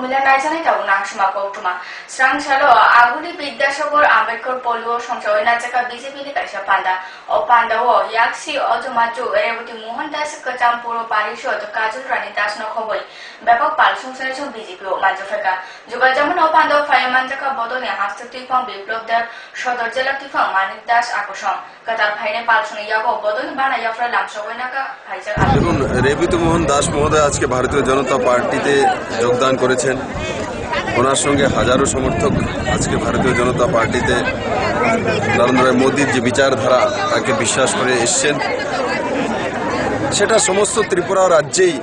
Omila Naizani Taunashma Potuma, Strangshalo, Aguli Bidashogor, Ambedkar Polo, Shomsho, Nazaka, BJP Kasha Panda, or Panda, Yaksi, Automatu, Erebuti Mohandas, Katampuro, Parisho, the Kajul Ranitas no Hoboi, Bepok Palsum Selection BJP, Manjafeka, Jugajaman Opando, Firemanjaka Bodoni, Hastatifam, Biblop, Shodor Jelatifam, Manik Das Akosham, Katar Pine Palsun Yago, Bodoni Bana Yafra Lamshowenaka, দেখুন রেবিতু মোহন দাস মহোদয় আজকে ভারতীয় জনতা পার্টিতে যোগদান করেছেন। ওনার সঙ্গে হাজারো সমর্থক আজকে ভারতীয় জনতা পার্টিতে নরেন্দ্র মোদীর যে বিচারধারা তাকে বিশ্বাস করে এসছেন, সেটা সমস্ত ত্রিপুরা রাজ্যেই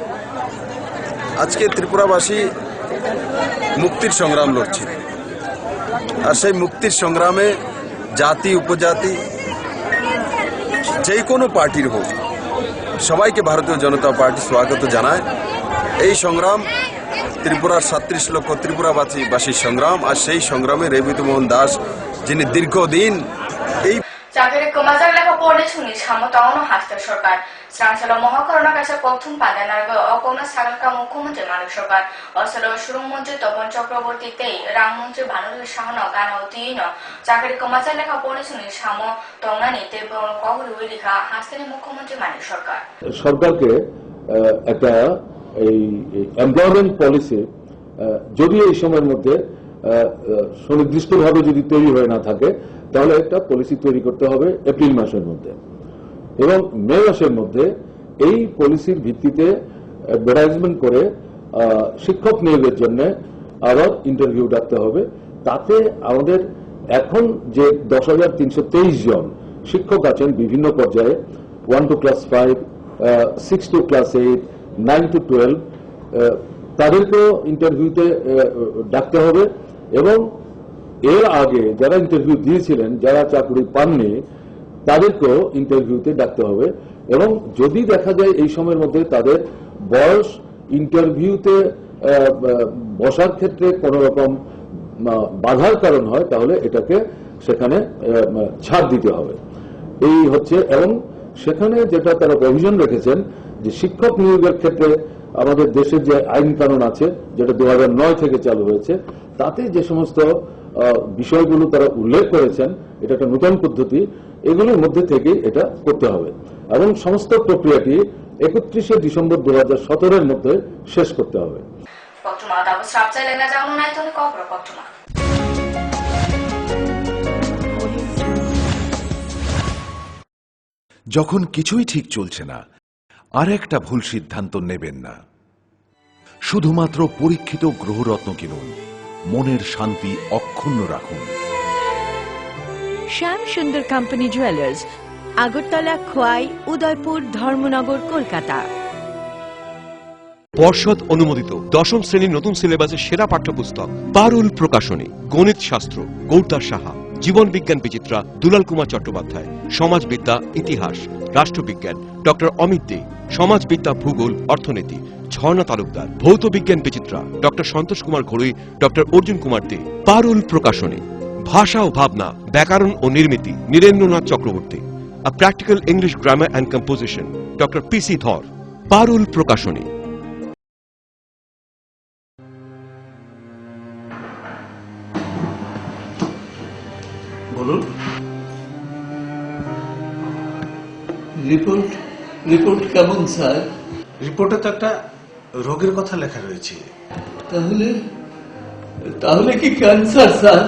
আজকে ত্রিপুরাবাসী মুক্তির সংগ্রাম লড়ছে। আর সেই মুক্তির সংগ্রামে জাতি উপজাতি যে কোনো পার্টির হোক সবাইকে ভারতীয় জনতা পার্টি স্বাগত জানায়। এই সংগ্রাম ত্রিপুরার ৩৭ লক্ষ ত্রিপুরাবাসীর সংগ্রাম, আর সেই সংগ্রামে রেবিতু মোহন দাস যিনি দীর্ঘদিন এই চাকরি কমাজার লেখা পড়ে শুনি সামতাওনো হাস্তে সরকার শ্রাংশাল মহাকরণা কাছে প্রথম পান্ডানার্গ অকমনা সাগরকা মুখ্যমন্ত্রী মানিক সরকার অসল সুরমন্ত্রী তপন চক্রবর্তীতে রামমন্ত্রী ভানুল সাহন গানা অতিন চাকরি কমাজার লেখা পড়ে শুনি সাম তংনানি তেব কগুলি লেখা হাস্তেনি মুখ্যমন্ত্রী মানিক সরকার সরকারকে একটা এই এমপ্লয়মেন্ট পলিসি যদি এই সময়ের মধ্যে সুনির্দিষ্টভাবে যদি তৈরি হয়ে না থাকে তাহলে একটা পলিসি তৈরি করতে হবে এপ্রিল মাসের মধ্যে, এবং মে মাসের মধ্যে এই পলিসির ভিত্তিতে অ্যাডভার্টাইজমেন্ট করে শিক্ষক নিয়োগের জন্য আবার ইন্টারভিউ ডাকতে হবে। তাতে আমাদের এখন যে 10,323 জন শিক্ষক আছেন বিভিন্ন পর্যায়ে 1 to class 5, 6 to class 8, 9 to 12, তাদেরকেও ইন্টারভিউতে ডাকতে হবে, এবং এর আগে যারা ইন্টারভিউ দিয়েছিলেন যারা চাকরি পাননি তাদেরকেও ইন্টারভিউতে ডাকতে হবে। এবং যদি দেখা যায় এই সময়ের মধ্যে তাদের বয়স ইন্টারভিউতে বসার ক্ষেত্রে কোন রকম বাধার কারণ হয় তাহলে এটাকে সেখানে ছাড় দিতে হবে। এই হচ্ছে, এবং সেখানে যেটা তারা প্রভিশন রেখেছেন যে শিক্ষক নিয়োগের ক্ষেত্রে আমাদের দেশের যে আইন কানুন আছে যেটা 2009 থেকে চালু হয়েছে তাতে যে সমস্ত বিষয়গুলো তারা উল্লেখ করেছেন, এটা একটা নতুন পদ্ধতি, এগুলোর মধ্যে থেকে এটা করতে হবে এবং সমস্ত প্রক্রিয়াটি 31শে ডিসেম্বর 2017-এর মধ্যে শেষ করতে হবে। যখন কিছুই ঠিক চলছে না আর একটা ভুল সিদ্ধান্ত নেবেন না। শুধুমাত্র পরীক্ষিত গ্রহরত্ন কিনুন, মনের শান্তি অক্ষুণ্ণ রাখুন। শ্যাম সুন্দর কোম্পানি জুয়েলার্স, আগরতলা, খোয়াই, উদয়পুর, ধর্মনগর, কলকাতা। পর্ষদ অনুমোদিত ১০ম শ্রেণীর নতুন সিলেবাসের সেরা পাঠ্যপুস্তক পারুল প্রকাশনী, গণিত শাস্ত্র গৌরদাস সাহা, জীবন বিজ্ঞান বিচিত্রা দুলাল কুমার চট্টোপাধ্যায়, সমাজবিদ্যা ইতিহাস রাষ্ট্রবিজ্ঞান ডক্টর অমিত দে, সমাজবিদ্যা ভূগোল অর্থনীতি ঝর্ণা তালুকদার, ভৌত বিজ্ঞান বিচিত্রা ডক্টর সন্তোষ কুমার ঘড়ুই, doctor Arjun Kumar De. Parul Prakashani, Bhasha o Bhabna, Byakaran o Nirmiti Nirendranath Chakraborty, a practical English grammar and composition doctor PC Dhar. Parul প্রকাশনী। বলুন। রিপোর্ট কেমন স্যার? রিপোর্টে তো একটা রোগের কথা লেখা রয়েছে। তাহলে কি ক্যান্সার স্যার?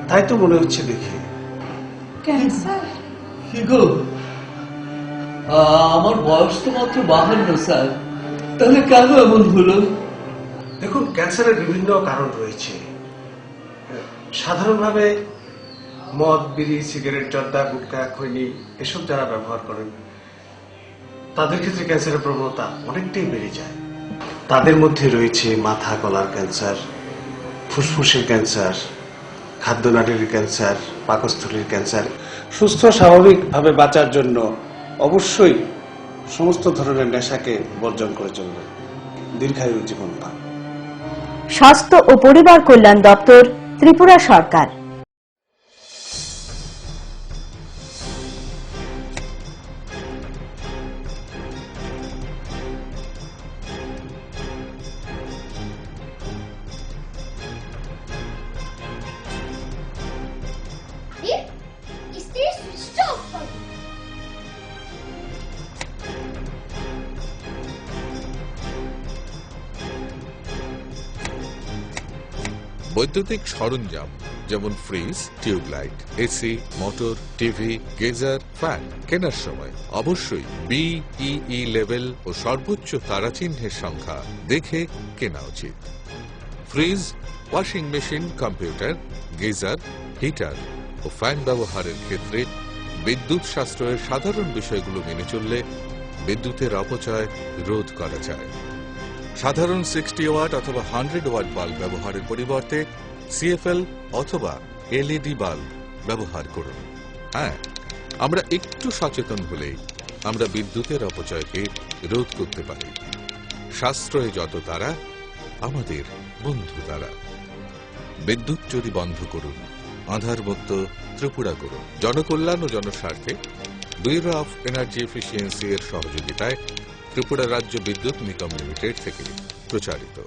তাই তো মনে হচ্ছে দেখে। ক্যান্সার? কি গো, আমার বয়স তো মাত্র 52 স্যার, তাহলে কেন এমন হলো? দেখুন, ক্যান্সারের বিভিন্ন কারণ রয়েছে। সাধারণভাবে মদ, বিড়ি, সিগারেট, জর্দা, গুটখা, খৈনি এসব যারা ব্যবহার করেন তাদের ক্ষেত্রে ক্যান্সারের প্রবণতা অনেকটাই বেড়ে যায়। তাদের মধ্যে রয়েছে মাথা গলার ক্যান্সার, ফুসফুসের ক্যান্সার, খাদ্যনালীর ক্যান্সার, পাকস্থলীর ক্যান্সার। সুস্থ স্বাভাবিকভাবে বাঁচার জন্য অবশ্যই সমস্ত ধরনের নেশাকে বর্জন করে চলবে, দীর্ঘায়ু জীবন পান। স্বাস্থ্য ও পরিবার কল্যাণ দপ্তর, ত্রিপুরা সরকার। বৈদ্যুতিক সরঞ্জাম যেমন fridge, tubelight, AC, motor, TV, geyser, fan কেনার সময় অবশ্যই BEE লেভেল ও সর্বোচ্চ তারাচিহ্নের সংখ্যা দেখে কেনা উচিত। Fridge, washing machine, computer, geyser, heater ও ফ্যান ব্যবহারের ক্ষেত্রে বিদ্যুৎ সাশ্রয়ের সাধারণ বিষয়গুলো মেনে চললে বিদ্যুতের অপচয় রোধ করা যায়। সাধারণ 60 ওয়াট অথবা 100 ওয়াট বাল্ব ব্যবহারের পরিবর্তে CFL অথবা LED বাল্ব ব্যবহার করুন। হ্যাঁ, আমরা একটু সচেতন হলেই আমরা বিদ্যুতের অপচয়কে রোধ করতে পারি। সাশ্রয়ে যত তারা, আমাদের বন্ধু তারা। বিদ্যুৎ চুরি বন্ধ করুন, আধারমুক্ত ত্রিপুরা করুন। জনকল্যাণ ও জনস্বার্থে ব্যুরো অফ এনার্জি এফিসিয়েন্সি এর সহযোগিতায় ত্রিপুরা রাজ্য বিদ্যুৎ নিগম লিমিটেড থেকে প্রচারিত।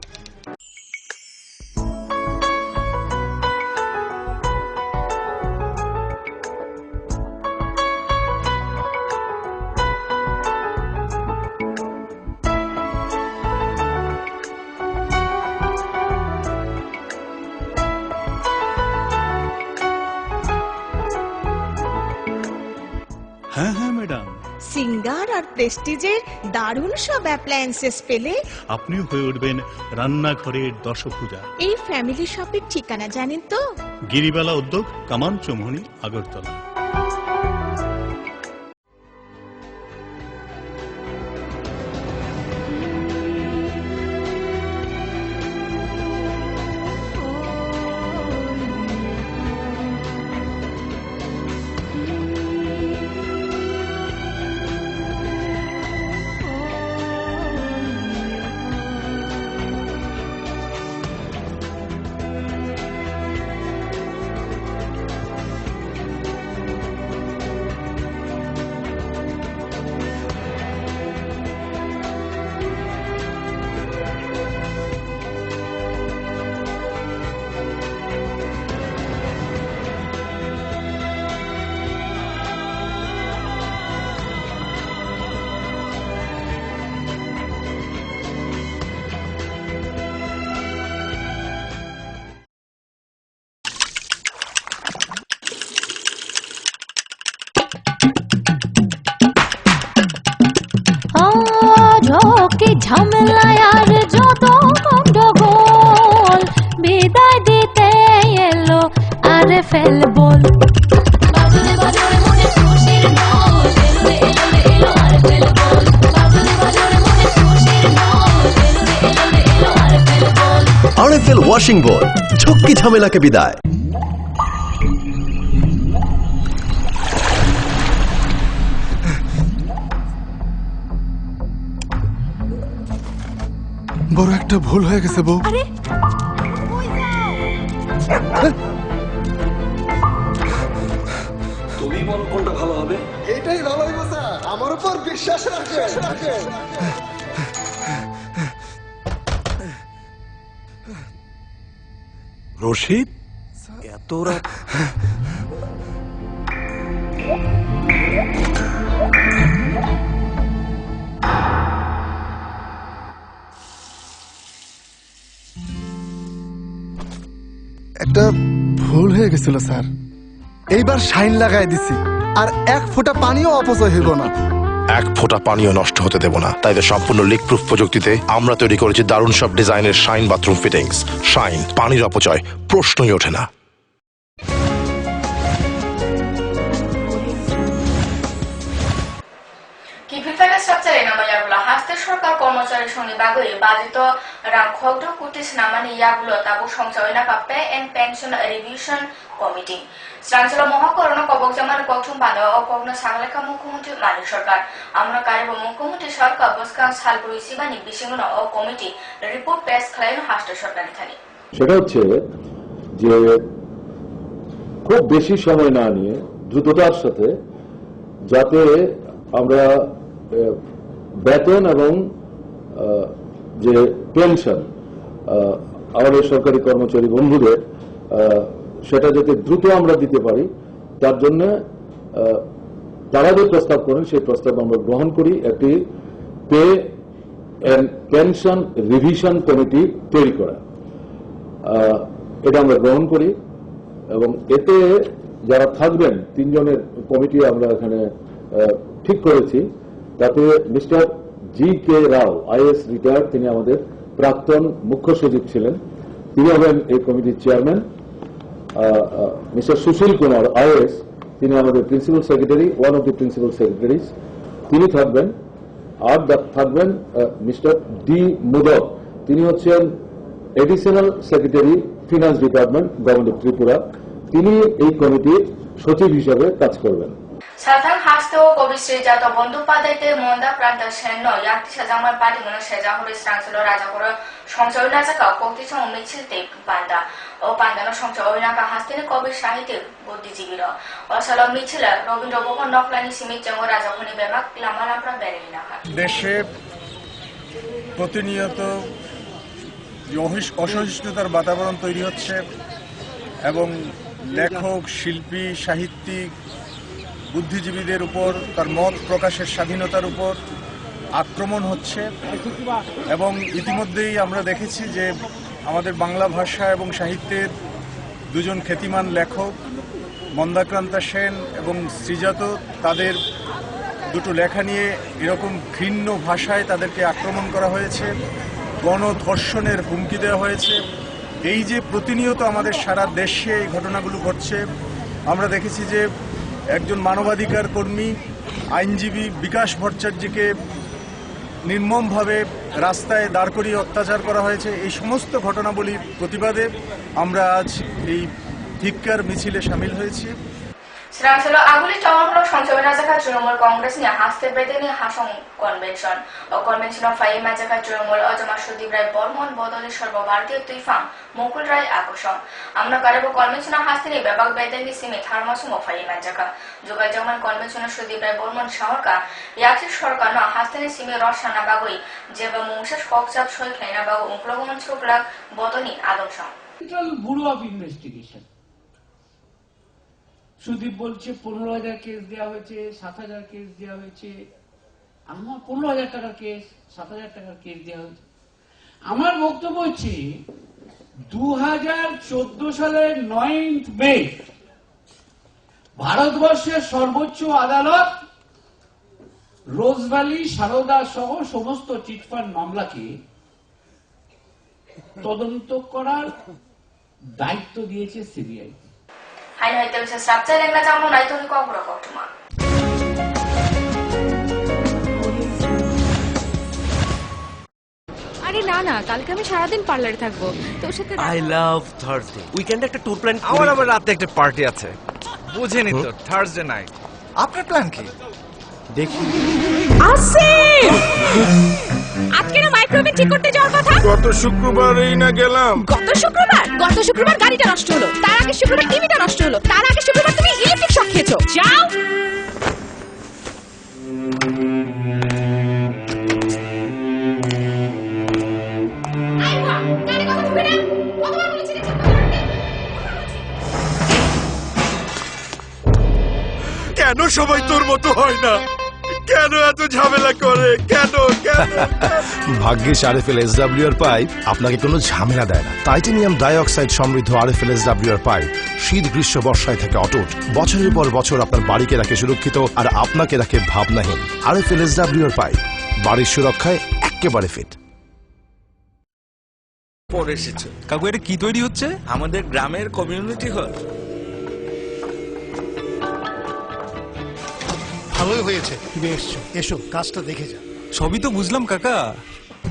হ্যাঁ হ্যাঁ ম্যাডাম, সিঙ্গার আর প্রেস্টিজের দারুণ সব অ্যাপ্লায়েন্সেস পেলে আপনিও হয়ে উঠবেন রান্নাঘরের দশভুজা। এই ফ্যামিলি শপের ঠিকানা জানেন তো? গিরিবালা উদ্যোগ, কামান চৌমুহনী, আগরতলা। ঝামেলায় আর যত গন্ডগোল বিদায় দিতে এলো আরে ফেলবল। RFL ওয়াশিং বল, ঝক্কি ঝামেলাকে বিদায়। বড় একটা ভুল হয়ে গেছে বউ। তুমি বলো কোনটা ভালো হবে। এটাই ভালো হইব স্যার, আমার উপর বিশ্বাস রাখেন। রশিদ, এত রাত? একটা ভুল হয়ে গেছিল স্যার, এইবার শাইন লাগাই দিছি, আর এক ফোঁটা পানিও অপচয় হইব না। এক ফোঁটা পানিও নষ্ট হতে দেব না। তাই তো সম্পূর্ণ লিক প্রুফ প্রযুক্তিতে আমরা তৈরি করেছি দারুণ সব ডিজাইনের শাইন বাথরুম ফিটিংস। শাইন, পানির অপচয় প্রশ্নই ওঠে না। 기필타가 삽자리 남아 야불라 하스테 सरकार कर्मचारी संगे बागै बाजित रां खगद कुटिस नामानि याबुलो ताबु संसावैना pay and pension revision committee स्रांचल महाकरण कबकजामान गौथुम बानो अकग्न सांगलेखा मुख्यमंत्री मानिक सरकार আমরা কারিব মুখ্যমন্ত্রী সরকার বসকান সালবুরি সিবানি বিশিংন ও কমিটি রিপোর্ট পেশ খাইন হাস্তে সরকারি থানি। সেটা হচ্ছে যে খুব বেশি সময় না নিয়ে দ্রুততার সাথে যাতে আমরা বেতন এবং যে পেনশন আমাদের সরকারি কর্মচারী বন্ধুদের সেটা যাতে দ্রুত আমরা দিতে পারি, তার জন্য তারা যে প্রস্তাব করেন সেই প্রস্তাব আমরা গ্রহণ করি। একটি pay and pension revision committee তৈরি করা। এটা আমরা গ্রহণ করি এবং এতে যারা থাকবেন 3 জনের কমিটি আমরা এখানে ঠিক করেছি। তাতে মিস্টার জি.কে. রাও আইএস রিটায়ার্ড, তিনি আমাদের প্রাক্তন মুখ্য সচিব ছিলেন, তিনি হবেন এই কমিটির chairman. Mister Sushil Kumar is, তিনি আমাদের principal secretary, one of the principal secretaries, তিনি থাকবেন। আর থাকবেন মিস্টার ডি মুদক, তিনি হচ্ছেন additional secretary finance department government of Tripura, তিনি এই কমিটির সচিব হিসাবে কাজ করবেন। 사탕 하스토 고비스 자도 본두파데테 몬다 프란다 셴노 약티 사장만 빠디무는 세자호리 스랑슬로 라자고를 성서윤나자가 꼭지청 미칠때 반다 오 반다는 성서윤나가 하스테는 고비 사히트 부ද්ධ지비로 어살로 미칠라 রবীন্দ্র ভবন নকলানি সিমিচঙ্গ রাজাখনি বেমাক লামালাপ্রা বেরেনা দেশে প্রতিনিয়ত অসহিষ্ণুতার বাতাবরণ তৈরি হচ্ছে এবং লেখক, শিল্পী, সাহিত্যিক, বুদ্ধিজীবীদের উপর, তার মত প্রকাশের স্বাধীনতার উপর আক্রমণ হচ্ছে। এবং ইতিমধ্যেই আমরা দেখেছি যে আমাদের বাংলা ভাষা এবং সাহিত্যের দুজন খ্যাতিমান লেখক মন্দাক্রান্তা সেন এবং শ্রীজাত, তাদের দুটো লেখা নিয়ে এরকম ঘৃণ্য ভাষায় তাদেরকে আক্রমণ করা হয়েছে, গণধর্ষণের হুমকি দেওয়া হয়েছে। এই যে প্রতিনিয়ত আমাদের সারা দেশে এই ঘটনাগুলো ঘটছে, আমরা দেখেছি যে একজন মানবাধিকার কর্মী আইনজীবী বিকাশ ভট্টাচার্যকে নির্মমভাবে রাস্তায় দাঁড় করিয়ে অত্যাচার করা হয়েছে। এই সমস্ত ঘটনাবলী প্রতিবাদে আমরা আজ এই ধিক্কার মিছিলে সামিল হয়েছি। শ্রীরামসলো আগুলি চমকলো সংসদ রাজাকা তৃণমূল কংগ্রেস নিয়ে হাসতে বেদেনি হাসং কনভেনশন ও কনভেনশন ফাইম রাজাকা তৃণমূল অজমা সুদীপ রায় বর্মন বদলি সর্বভারতীয় তুইফাং মুকুল রায় আকর্ষণ আমরা কারেব কনভেনশন হাসতে নিয়ে ব্যাপক বেদেনি সিমে থার্মাসুম ফাইম রাজাকা যোগাযোগমান কনভেনশন সুদীপ রায় বর্মন সাহরকা ইয়াকি সরকার ন হাসতে নিয়ে সিমে রসানা বাগুই যেবা মুংশেষ ককচাপ সই খাইনা বাগু উংক্লগমন ছুকলাক বদনি আদর্শ ব্যুরো অফ ইনভেস্টিগেশন সুদীপ বলছে 15,000 কেস দেওয়া হয়েছে, 7,000 কেস দেওয়া হয়েছে। আমার 15,000 টাকার কেস, 7,000 টাকার কেস দেওয়া হয়েছে। আমার বক্তব্য হচ্ছে 2014 সালের 9 মে ভারতবর্ষের সর্বোচ্চ আদালত রোজভ্যালি, সারদা সহ সমস্ত চিটফান্ড মামলাকে তদন্ত করার দায়িত্ব দিয়েছে সিবিআই। 하이나이트 비서 삽자랭라 장로 나이토니 거꾸로 거투마 আরে না না, কালকে আমি সারাদিন পার্লারে থাকবো, তোর সাথে আই লাভ থার্সডে। উইকেন্ডে একটা ট্যুর প্ল্যান। আমার আবার রাতে একটা পার্টি আছে, বুঝেনি তো, থার্সডে নাইট। আপনার প্ল্যান কি? দেখি আসিফ, আজকে না মাইক্রোওয়েভ ঠিক করতে যাওয়ার কথা। গত শুক্রবারই না গেলাম। গত শুক্রবার গাড়িটা নষ্ট হলো, তার আগে শুক্রবার টিভিটা নষ্ট হলো, তার আগে শুক্রবার তুমি ইলেকট্রিক শক খেয়েছো। যাও। কেন সবাই তোর মতো হয় না? কেন এত ঝামেলা করে? কেন কেন? ভাগ্যিস আরএফএল এসডব্লিউআর পাইপ আপনাকে কোনো ঝামেলা দেয় না। টাইটানিয়াম ডাইঅক্সাইড সমৃদ্ধ আরএফএল এসডব্লিউআর পাইপ শীত, গ্রীষ্ম, বর্ষায় থাকে অটুট, বছরের পর বছর আপনার বাড়িকে রাখে সুরক্ষিত আর আপনাকে রাখে ভাবনাহীন। আরএফএল এসডব্লিউআর পাইপ বাড়ির সুরক্ষায় একেবারে ফিট। পরে এসেছে কাকু, এটা কি তৈরি হচ্ছে? আমাদের গ্রামের কমিউনিটি হল। ভালোই হয়েছে তুমি এসছো, এসো কাজটা দেখে যা। সবই তো বুঝলাম কাকা,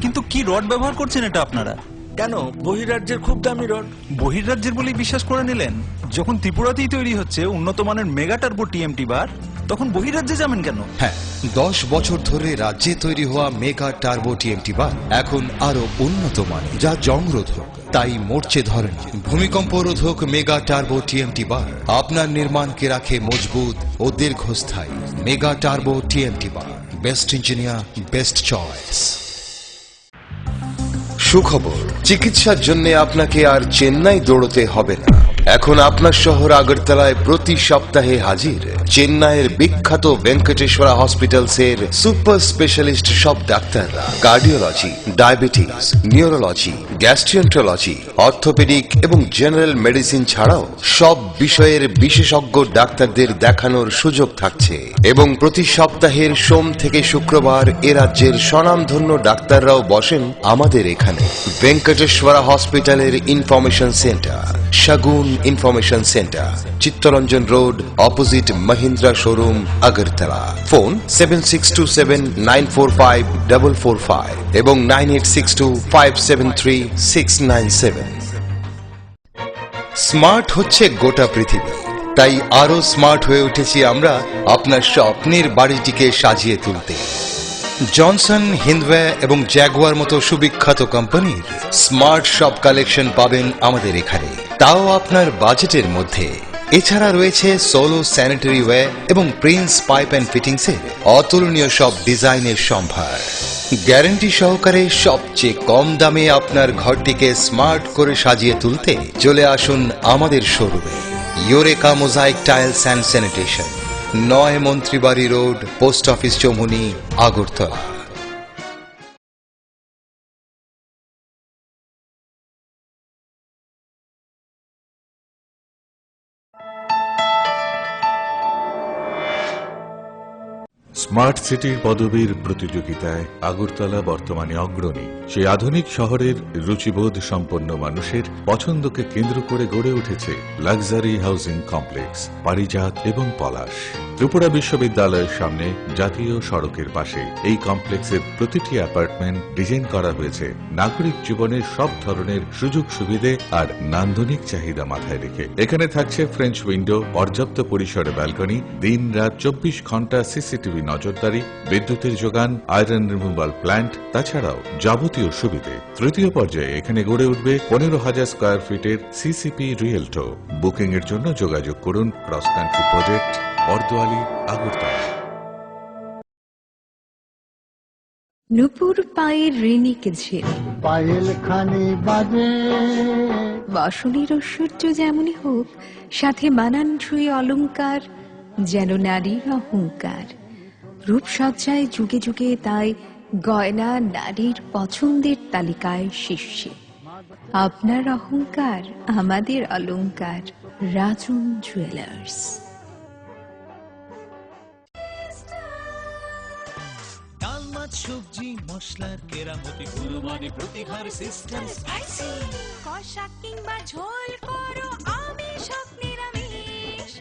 কিন্তু কি রড ব্যবহার করছেন এটা আপনারা? কেন, বহিরাজ্যের খুব দামি রড। বহিরাজ্যের বলেই বিশ্বাস করে নিলেন? যখন ত্রিপুরাতেই তৈরি হচ্ছে উন্নত মানের মেগা টার্বো টিএমটি বার, তখন বহিরাজ্যে যাবেন কেন? হ্যাঁ, 10 বছর ধরে রাজ্যে তৈরি হওয়া মেগা টার্বো টিএমটি বার এখন আরো উন্নত মানের, যা জংরোধক, তাই মরচে ধরেনি। ভূমিকম্প রোধক মেগা টার্বো টিএমটি বার আপনার নির্মাণকে রাখে মজবুত ও দীর্ঘস্থায়ী। মেগা টার্বো টিএমটি বার, বেস্ট ইঞ্জিনিয়ার, বেস্ট চয়েস। সুখবর, চিকিৎসার জন্য আপনাকে আর চেন্নাই দৌড়তে হবে না। এখন আপনার শহর আগরতলায় প্রতি সপ্তাহে হাজির চেন্নাইয়ের বিখ্যাত ভেঙ্কটেশ্বরা হসপিটালসের সুপার স্পেশালিস্ট সব ডাক্তাররা। কার্ডিওলজি, ডায়াবেটিস, নিউরোলজি, গ্যাস্ট্রিয়েন্ট্রোলজি, অর্থোপেডিক এবং জেনারেল মেডিসিন ছাড়াও সব বিষয়ের বিশেষজ্ঞ ডাক্তারদের দেখানোর সুযোগ থাকছে। এবং প্রতি সপ্তাহের সোম থেকে শুক্রবার এ রাজ্যের স্বনামধন্য ডাক্তাররাও বসেন আমাদের এখানে। ভেঙ্কটেশ্বরা হসপিটালের information centre, Shagun information centre, Chittaranjan road, opposite Mahindra showroom, Agartala. Phone 7627945445 এবং 9862573697। স্মার্ট হচ্ছে গোটা পৃথিবী, তাই আরো স্মার্ট হয়ে উঠেছি আমরা আপনার স্বপ্নের বাড়িটিকে সাজিয়ে তুলতে। জনসন, হিন্দওয়ে এবং জ্যাগুয়ার মতো সুবিখ্যাত কোম্পানির স্মার্ট সব কালেকশন পাবেন আমাদের এখানে, তাও আপনার বাজেটের মধ্যে। এছাড়া রয়েছে সোলো স্যানিটারি ওয়্যার এবং প্রিন্স পাইপ অ্যান্ড ফিটিংসের অতুলনীয় সব ডিজাইনের সম্ভার। গ্যারান্টি সহকারে সবচেয়ে কম দামে আপনার ঘরটিকে স্মার্ট করে সাজিয়ে তুলতে চলে আসুন আমাদের শোরুমে। Eureka mosaic tiles and sanitation, 9 Mantribari road, post office Chaumuhani, Agartala. Smart সিটির পদবীর প্রতিযোগিতায় আগরতলা বর্তমানে অগ্রণী। সেই আধুনিক শহরের রুচিবোধ সম্পন্ন মানুষের পছন্দকে কেন্দ্র করে গড়ে উঠেছে লাক্সারি হাউজিং কমপ্লেক্স পারিজাত এবং পলাশ। ত্রিপুরা বিশ্ববিদ্যালয়ের সামনে জাতীয় সড়কের পাশে এই কমপ্লেক্সের প্রতিটি অ্যাপার্টমেন্ট ডিজাইন করা হয়েছে নাগরিক জীবনের সব ধরনের সুযোগ সুবিধে আর নান্দনিক চাহিদা মাথায় রেখে। এখানে থাকছে ফ্রেঞ্চ উইন্ডো, পর্যাপ্ত পরিসরে ব্যালকনি, দিন রাত 24 ঘন্টা সিসিটিভি নজরদারি, বিদ্যুতের যোগান, আয়রন রিমুভাল প্ল্যান্ট, তাছাড়াও যাবতীয় সুবিধে। তৃতীয় পর্যায়ে এখানে গড়ে উঠবে 15,000 স্কয়ার ফিটের সিসিপি রিয়েলটো। বুকিং এর জন্য যোগাযোগ করুন cross country project, Bordowali, Agartala. নুপুর পায়ের ঋণিকে ঝিল, পায়েল খানি বাজে, বাসনের ঐশ্বর্য যেমনই হোক, সাথে মানানসই অলংকার, যেন নারীর অহংকার। রূপসজ্জায় যুগে যুগে তাই গয়না নারীর পছন্দের তালিকায় শীর্ষে। আপনার অহংকার আমাদের অলংকার, রাজন জুয়েলার্স। ডাল, মাছ, সবজি, মশলার কেরামতি, গুণমানে প্রতিহার সিস্টেম স্পাইসি। কষা কিংবা ঝোল করো আমিষ হোক নিরামিষ,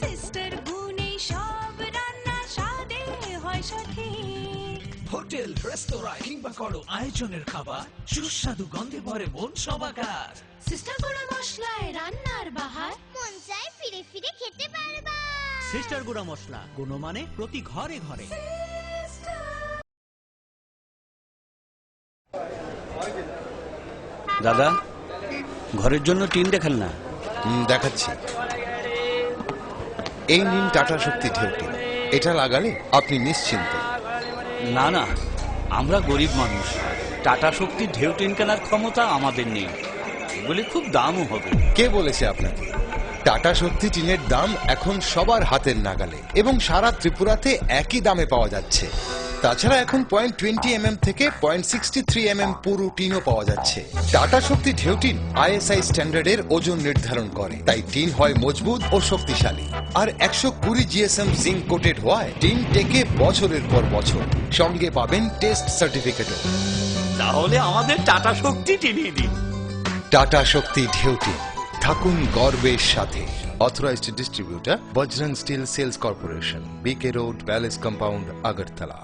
সিস্টার গুণে সব রান্না স্বাদে হয় সঠিক। হোটেল, রেস্তোরাঁ কিংবা করো আয়োজনের খাবার, সুস্বাদু গন্ধে ভরে মন সবাকার। সিস্টার গুঁড়া মশলায় রান্নার বাহার, মন চায় ফিরে ফিরে খেতে পারবা। সিস্টার গুঁড়া মশলা, গুণমানে প্রতি ঘরে ঘরে। দাদা, ঘরের জন্য টিন দেখেন না? দেখাচ্ছি। এই নিন টাটা শক্তি ঢেউটি, এটা লাগালে আপনি নিশ্চিন্ত। না না, আমরা গরিব মানুষ, টাটা শক্তির ঢেউ টিন কেনার ক্ষমতা আমাদের নেই। এগুলি খুব দামও হবে। কে বলেছে আপনাকে? টাটা শক্তি টিনের দাম এখন সবার হাতের নাগালে এবং সারা ত্রিপুরাতে একই দামে পাওয়া যাচ্ছে। তাছাড়া এখন 0.20 থেকে 0.63 পুরো টিনও পাওয়া যাচ্ছে। টাটা শক্তি ঢেউ টিন ISI স্ট্যান্ডার্ডের ওজন নির্ধারণ করে, তাই টিন হয় মজবুত ও শক্তিশালী। আর 120 GSM জিঙ্ক কোটেড হওয়ায় টিন টেকে বছরের পর বছর। সঙ্গে পাবেন টেস্ট সার্টিফিকেটও। তাহলে আমাদের টাটা শক্তি টিনিয়ে দিন। টাটা শক্তি ঢেউ টিন, থাকুন গর্বের সাথে। Authorised distributor Bajrang steel sales corporation, BK road, palace compound, Agartala.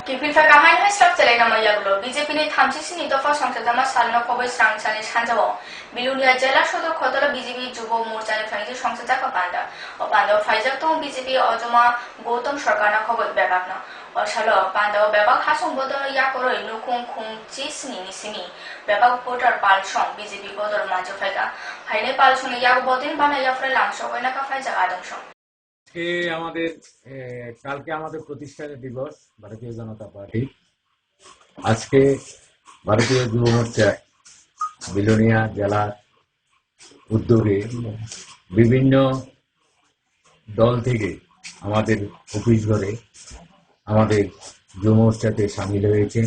Kifilfakahan structure na mayaglo, BJP ni Thamsisini Dofa Sangsodama Salno Kobe Srangsani Sanjawo, Bilunia Jela Shodo Kotola BJP Jubo Murchani Fangi Sangsodaka Panda, O Panda Faijato BJP Ojoma Gotom Shorkana Kobe Bebakna, O Shalo Panda Bebak Hasung Bodo Yakoro Nukung Kung Chisni Nisimi, Bebak Potter Palshong, BJP Bodor Majofega, Haine Palshong Yak Bodin Bana Yafre Lamsho, Wenaka Faja Adamsho. কালকে আমাদের প্রতিষ্ঠাতা দিবস ভারতীয় জনতা party. আজকে ভারতীয় যুব মোর্চা বিলোনিয়া জেলার উদ্যোগে বিভিন্ন দল থেকে আমাদের অফিস ঘরে আমাদের যুব মোর্চাতে সামিল হয়েছেন।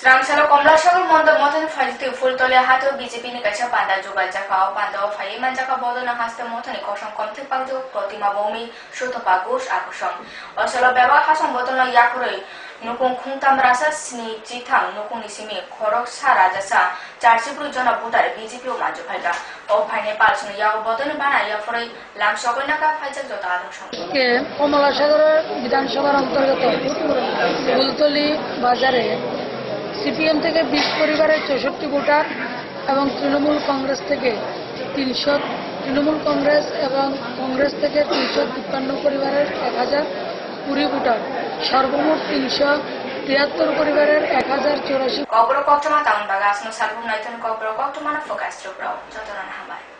Srangsalo Komlashagar Monda Motan Fajti Fultole Hato BJP ni kacha panda Jubal Jaka Panda Fai Manjaka Bodona Hasta Motani Koshon Komti Pagjo Protima Bomi Shotopa Gosh Akoshon Osalo Beba Hasan Botono Yakuri Nukung Kuntam Rasa Sni Jitang Nukung Nisimi Korok Sara Jasa Charchibru Jona Butar BJP Manjo Phaja O Phai Nepal Suni Yao Bodoni Bana Yafuri Lam Shogoinaka Phaja Jota Adoshon কে কমলাসাগর বিধানসভার অন্তর্গত ফুলতলি বাজারে CPM থেকে 20 পরিবারের 64 voter এবং তৃণমূল কংগ্রেস থেকে 300 তৃণমূল কংগ্রেস এবং কংগ্রেস থেকে 353 পরিবারের 1020 ভোটার সর্বমোট 373 পরিবারের 1084 Kobro Koktama Town Bagasno Salvum Naitan Kobro Koktama Focus Jobro Jotoran Habai